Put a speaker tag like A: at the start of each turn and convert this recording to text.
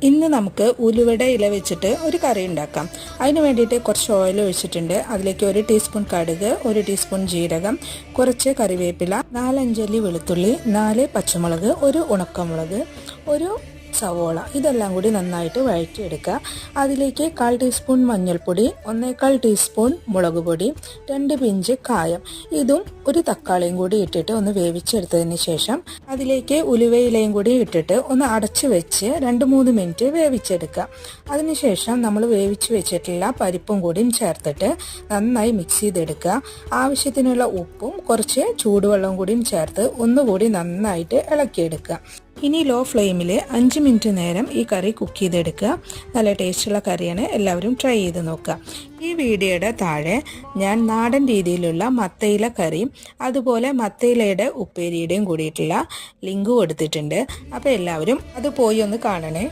A: ഇന്ന് നമുക്ക് ഉലുവയുടെ ഇല വെച്ചിട്ട് ഒരു കറി ഉണ്ടാക്കാം. അതിന് വേണ്ടിയിട്ട് കുറച്ച് ഓയിൽ ഒഴിച്ചിട്ടുണ്ട്. അതിലേക്ക് 1 ടീസ്പൂൺ കടുക്, 1 ടീസ്പൂൺ ജീരകം, കുറച്ച് കറിവേപ്പില, 4-5 അല്ലി വെളുത്തുള്ളി, 4 പച്ചമുളക്, 1 ഉണക്കമുളക്, 1 സവോള, ഇതെല്ലാം കൂടി നന്നായിട്ട് വഴറ്റിയെടുക്കുക. അതിലേക്ക് 1/4 ടീസ്പൂൺ മഞ്ഞൾപ്പൊടി, 1/4 ടീസ്പൂൺ മുളക് പൊടി, 2 പിഞ്ച് കായം, ഇതും 1 തക്കാളിയും കൂടി ഇട്ടിട്ട് ഒന്ന് വേവിച്ചെടുത്തതിന് ശേഷം അതിലേക്ക് ഉലുവയിലയും കൂടി ഇട്ടിട്ട് ഒന്ന് അടച്ചു വെച്ച് 2-3 മിനിറ്റ് വേവിച്ചെടുക്കുക. അതിനുശേഷം നമ്മൾ വേവിച്ച് വെച്ചിട്ടുള്ള പരിപ്പും കൂടിയും ചേർത്തിട്ട് നന്നായി മിക്സ് ചെയ്തെടുക്കുക. ആവശ്യത്തിനുള്ള ഉപ്പും കുറച്ച് ചൂടുവെള്ളവും കൂടിയും ചേർത്ത് ഒന്നുകൂടി നന്നായിട്ട് ഇളക്കിയെടുക്കുക. ഇനി ലോ ഫ്ലെയിമിൽ 5 മിനിറ്റ് നേരം ഈ കറി കുക്ക് ചെയ്തെടുക്കുക. നല്ല ടേസ്റ്റുള്ള കറിയാണ്, എല്ലാവരും ട്രൈ ചെയ്ത് നോക്കുക. ഈ വീഡിയോയുടെ താഴെ ഞാൻ നാടൻ രീതിയിലുള്ള മത്തയില കറിയും അതുപോലെ മത്തയിലയുടെ ഉപ്പേരിയുടെയും കൂടിയിട്ടുള്ള ലിങ്ക് കൊടുത്തിട്ടുണ്ട്. അപ്പോൾ എല്ലാവരും അത് പോയി ഒന്ന് കാണണേ.